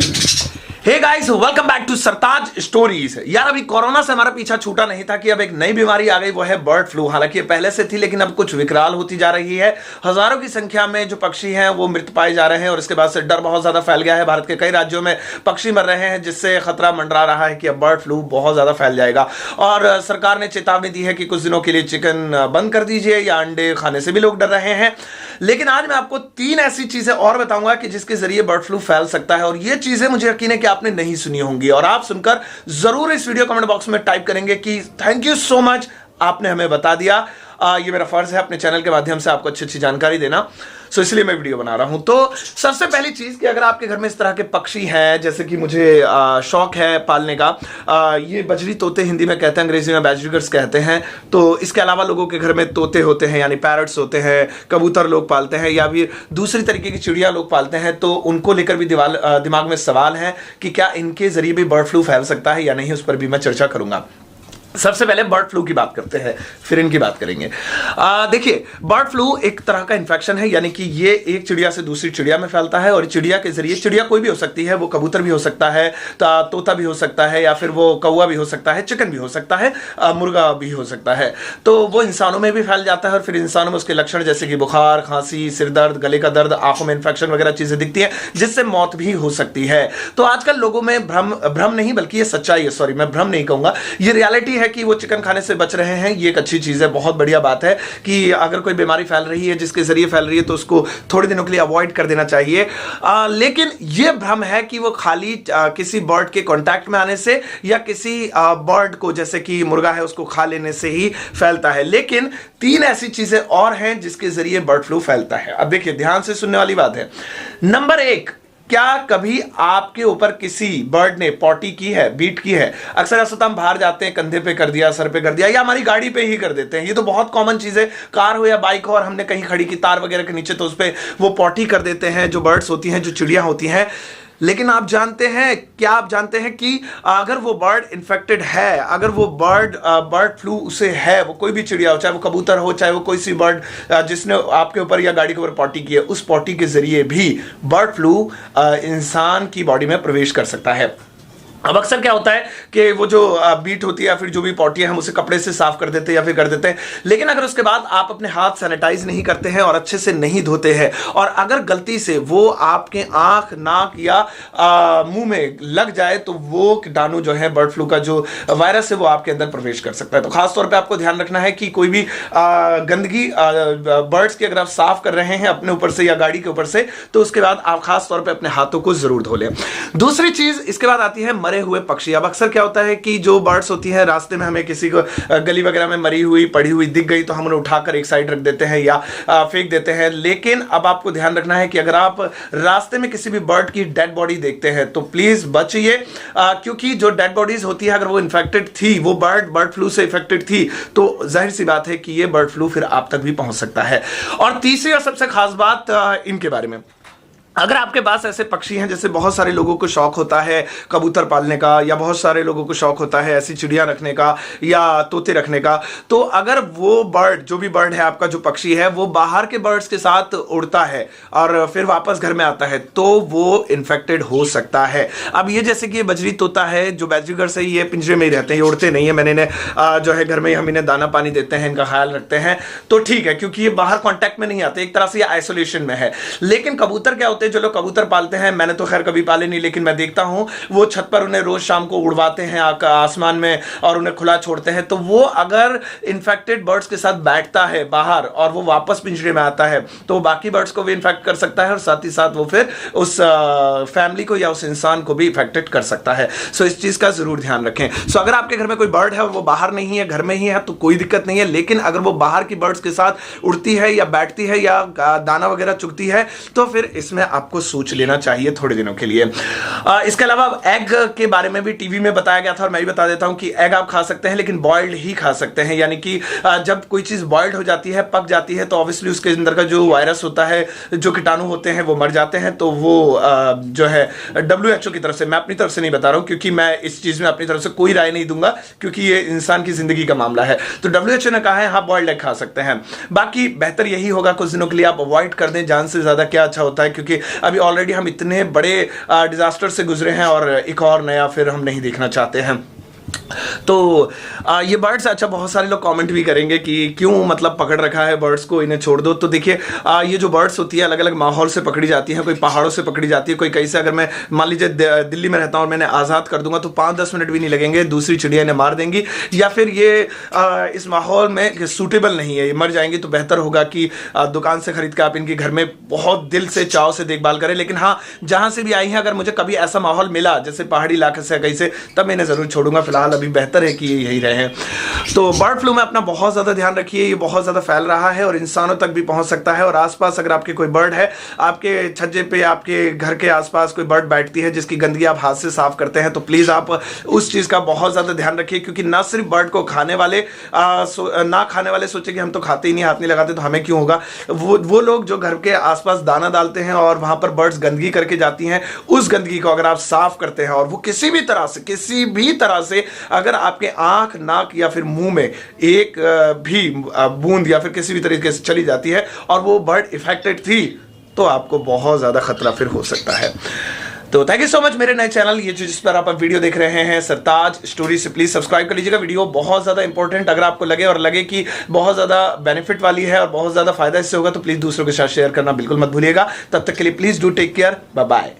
Hey guys, welcome back to Sartaj stories. यार, अभी corona से हमारा पीछा छूटा नहीं था कि अब एक नई बीमारी आ गई, वो है बर्ड फ्लू। हालांकि ये पहले से थी, लेकिन अब कुछ विकराल होती जा रही है। हजारों की संख्या में जो पक्षी हैं वो मृत पाए जा रहे हैं और इसके बाद से डर बहुत ज्यादा फैल गया है। भारत के कई राज्यों में पक्षी मर रहे हैं, जिससे खतरा मंडरा रहा है कि अब बर्ड फ्लू बहुत ज्यादा फैल जाएगा। और सरकार ने चेतावनी दी है कि कुछ दिनों के लिए चिकन बंद कर दीजिए, या अंडे खाने से भी लोग डर रहे हैं। लेकिन आज मैं आपको 3 ऐसी चीजें और बताऊंगा कि जिसके जरिए बर्ड फ्लू फैल सकता है, और ये चीजें मुझे यकीन है कि आपने नहीं सुनी होंगी, और आप सुनकर जरूर इस वीडियो कमेंट बॉक्स में टाइप करेंगे कि थैंक यू सो मच, आपने हमें बता दिया। ये मेरा फर्ज है अपने चैनल के माध्यम से आपको अच्छी अच्छी जानकारी देना, सो इसलिए मैं वीडियो बना रहा हूं। तो सबसे पहली चीज कि अगर आपके घर में इस तरह के पक्षी हैं, जैसे कि मुझे शौक है पालने का, ये बजरी तोते हिंदी में कहते हैं, अंग्रेजी में बैजरिगर्स कहते हैं। तो इसके अलावा लोगों के घर में तोते होते हैं, यानी पैरट्स होते हैं, कबूतर लोग पालते हैं, या फिर दूसरी तरीके की चिड़िया लोग पालते हैं। तो उनको लेकर भी दिमाग में सवाल है कि क्या इनके जरिए भी बर्ड फ्लू फैल सकता है या नहीं, उस पर भी मैं चर्चा करूंगा। सबसे पहले बर्ड फ्लू की बात करते हैं, फिर इनकी बात करेंगे। देखिए, बर्ड फ्लू एक तरह का इन्फेक्शन है, यानी कि ये एक चिड़िया से दूसरी चिड़िया में फैलता है, और चिड़िया के जरिए, चिड़िया कोई भी हो सकती है, वो कबूतर भी हो सकता है, तोता भी हो सकता है, या फिर वो कौवा भी हो सकता है, चिकन भी हो सकता है, मुर्गा भी हो सकता है। तो वो इंसानों में भी फैल जाता है, और फिर इंसानों में उसके लक्षण जैसे कि बुखार, खांसी, सिर दर्द, गले का दर्द, आंखों में इन्फेक्शन वगैरह चीजें दिखती है, जिससे मौत भी हो सकती है। तो आजकल लोगों में भ्रम नहीं, बल्कि ये सच्चाई है, सॉरी मैं भ्रम नहीं कहूंगा, ये रियलिटी है कि वो चिकन खाने से बच रहे हैं। ये एक अच्छी चीज है, बहुत बढ़िया बात है कि अगर कोई बीमारी फैल रही है जिसके जरिए फैल रही है, तो उसको थोड़े दिनों के लिए अवॉइड कर देना चाहिए। लेकिन यह भ्रम है कि वो खाली किसी बर्ड के कांटेक्ट में आने से, या किसी बर्ड को, जैसे कि मुर्गा है, उसको खा लेने से ही फैलता है। लेकिन 3 ऐसी चीजें और हैं जिसके जरिए बर्ड फ्लू फैलता है। अब देखिए, ध्यान से सुनने वाली बात है। नंबर 1, क्या कभी आपके ऊपर किसी बर्ड ने पॉटी की है, बीट की है? अक्सर ऐसा होता है, हम बाहर जाते हैं, कंधे पे कर दिया, सर पे कर दिया, या हमारी गाड़ी पे ही कर देते हैं। ये तो बहुत कॉमन चीज है, कार हो या बाइक हो, और हमने कहीं खड़ी की तार वगैरह के नीचे, तो उस पे वो पॉटी कर देते हैं, जो बर्ड्स होती हैं, जो चिड़िया होती हैं। लेकिन आप जानते हैं, क्या आप जानते हैं कि अगर वो बर्ड इन्फेक्टेड है, अगर वो बर्ड फ्लू उसे है, वो कोई भी चिड़िया हो, चाहे वो कबूतर हो, चाहे वो कोई सी बर्ड जिसने आपके ऊपर या गाड़ी के ऊपर पॉटी की है, उस पॉटी के जरिए भी बर्ड फ्लू इंसान की बॉडी में प्रवेश कर सकता है। अब अक्सर क्या होता है कि वो जो बीट होती है, या फिर जो भी पॉटी है, हम उसे कपड़े से साफ कर देते हैं या फिर कर देते हैं। लेकिन अगर उसके बाद आप अपने हाथ सैनिटाइज नहीं करते हैं और अच्छे से नहीं धोते हैं, और अगर गलती से वो आपके आंख, नाक या मुंह में लग जाए, तो वो कीटाणु जो है, बर्ड फ्लू का जो वायरस है, वो आपके अंदर प्रवेश कर सकता है। तो खासतौर पर आपको ध्यान रखना है कि कोई भी गंदगी बर्ड्स की अगर आप साफ कर रहे हैं अपने ऊपर से या गाड़ी के ऊपर से, तो उसके बाद आप खासतौर पर अपने हाथों को जरूर धो लें। दूसरी चीज इसके बाद आती है मरे हुए पक्षी। अब अक्सर क्या होता है कि जो बर्ड्स होती है, रास्ते में हमें किसी को गली वगैरह में मरी हुई, पड़ी हुई दिख गई, तो हम उन्हें उठाकर एक साइड रख देते हैं या फेंक देते हैं। लेकिन अब आपको ध्यान रखना है कि अगर आप रास्ते में किसी भी बर्ड की डेड बॉडी देखते हैं, तो प्लीज बचिए, क्योंकि जो डेड बॉडीज होती है, अगर वो इन्फेक्टेड थी, वो बर्ड फ्लू से इन्फेक्टेड थी, तो जाहिर सी बात है कि ये बर्ड फ्लू फिर आप तक भी पहुंच सकता है। और तीसरी और सबसे खास बात इनके बारे में, अगर आपके पास ऐसे पक्षी हैं, जैसे बहुत सारे लोगों को शौक होता है कबूतर पालने का, या बहुत सारे लोगों को शौक होता है ऐसी चिड़िया रखने का या तोते रखने का, तो अगर वो बर्ड, जो भी बर्ड है आपका, जो पक्षी है, वो बाहर के बर्ड्स के साथ उड़ता है और फिर वापस घर में आता है, तो वो इन्फेक्टेड हो सकता है। अब ये जैसे कि ये बजरी तोता है, जो बैजरीगर से, ये पिंजरे में ही रहते हैं, ये उड़ते नहीं है। मैंने इन्हें जो है घर में हम इन्हें दाना पानी देते हैं, इनका ख्याल रखते हैं, तो ठीक है, क्योंकि ये बाहर कॉन्टैक्ट में नहीं आते, एक तरह से ये आइसोलेशन में है। लेकिन कबूतर क्या होते हैं, जो लोग कबूतर पालते हैं, मैंने तो खैर कभी पाले नहीं, लेकिन मैं देखता हूं वो छत पर उन्हें रोज शाम को उड़वाते हैं आसमान में, और उन्हें खुला छोड़ते हैं। तो वो अगर इन्फेक्टेड बर्ड्स के साथ बैठता है बाहर और वो वापस पिंजरे में आता है, तो बाकी बर्ड्स को भी इन्फेक्ट कर सकता है, और साथ ही साथ वो फिर उस फैमिली को या उस इंसान को भी इन्फेक्टेड कर सकता है। सो इस चीज का जरूर ध्यान रखें। सो अगर आपके घर में कोई बर्ड है और वो बाहर नहीं है, घर में ही है, तो कोई दिक्कत नहीं है। लेकिन अगर वो बाहर की बर्ड्स के साथ उड़ती है या बैठती है या दाना वगैरह चुगती है, तो फिर इसमें आपको सोच लेना चाहिए थोड़े दिनों के लिए। इसके अलावा एग के बारे में भी टीवी में बताया गया था, और मैं भी बता देता हूं कि एग आप खा सकते हैं, लेकिन बॉइल्ड ही खा सकते हैं। यानी कि जब कोई चीज बॉइल्ड हो जाती है, पक जाती है, तो ऑब्वियसली उसके अंदर का जो वायरस होता है, जो कीटाणु होते हैं, वो मर जाते हैं। तो वो जो है WHO की तरफ से, मैं अपनी तरफ से नहीं बता रहा हूं, क्योंकि मैं इस चीज में अपनी तरफ से कोई राय नहीं दूंगा, क्योंकि ये इंसान की जिंदगी का मामला है। तो WHO ने कहा है हाँ, बॉइल्ड एग खा सकते हैं। बाकी बेहतर यही होगा कुछ दिनों के लिए आप अवॉइड कर दें, जान से ज्यादा क्या अच्छा होता है, क्योंकि अभी ऑलरेडी हम इतने बड़े डिजास्टर से गुजरे हैं और एक और नया फिर हम नहीं देखना चाहते हैं। तो ये बर्ड्स, अच्छा बहुत सारे लोग कमेंट भी करेंगे कि क्यों मतलब पकड़ रखा है बर्ड्स को, इन्हें छोड़ दो। तो देखिए ये जो बर्ड्स होती है अलग अलग माहौल से पकड़ी जाती हैं, कोई पहाड़ों से पकड़ी जाती है, कोई कहीं से। अगर मैं मान लीजिए दिल्ली में रहता हूँ और मैंने आज़ाद कर दूंगा तो 5-10 मिनट भी नहीं लगेंगे, दूसरी चिड़िया इन्हें मार देंगी, या फिर ये इस माहौल में सूटेबल नहीं है, ये मर जाएंगी। तो बेहतर होगा कि दुकान से खरीद कर आप इनकी घर में बहुत दिल से चाव से देखभाल करें। लेकिन हाँ, जहाँ से भी आई हैं, अगर मुझे कभी ऐसा माहौल मिला जैसे पहाड़ी इलाके से कहीं से, तब मैं इन्हें ज़रूर छोड़ूंगा। फिलहाल अभी बेहतर है कि ये यही रहे। तो बर्ड फ्लू में अपना बहुत ज़्यादा ध्यान रखिए, ये बहुत ज़्यादा फैल रहा है और इंसानों तक भी पहुंच सकता है। और आसपास अगर आपके कोई बर्ड है, आपके छज्जे पे, आपके घर के आसपास कोई बर्ड बैठती है जिसकी गंदगी आप हाथ से साफ करते हैं, तो प्लीज़ आप उस चीज़ का बहुत ज़्यादा ध्यान रखिए। क्योंकि ना सिर्फ बर्ड को खाने वाले ना खाने वाले सोचे कि हम तो खाते ही नहीं, हाथ नहीं लगाते, तो हमें क्यों होगा। वो लोग जो घर के आसपास दाना डालते हैं और वहां पर बर्ड्स गंदगी करके जाती हैं, उस गंदगी को अगर आप साफ करते हैं और वो किसी भी तरह से अगर आपके आंख, नाक या फिर मुंह में एक भी बूंद या फिर किसी भी तरीके से चली जाती है और वो बर्ड इफेक्टेड थी, तो आपको बहुत ज्यादा खतरा फिर हो सकता है। तो थैंक यू सो मच। मेरे नए चैनल ये जिस पर आप वीडियो देख रहे हैं सरताज स्टोरी से प्लीज सब्सक्राइब कर लीजिएगा। वीडियो बहुत ज्यादा इंपॉर्टेंट, अगर आपको लगे कि बहुत ज्यादा बेनिफिट वाली है और बहुत ज्यादा फायदा इससे होगा, तो प्लीज दूसरों के साथ शेयर करना बिल्कुल मत भूलिएगा। तब तक के लिए please do take care, bye bye.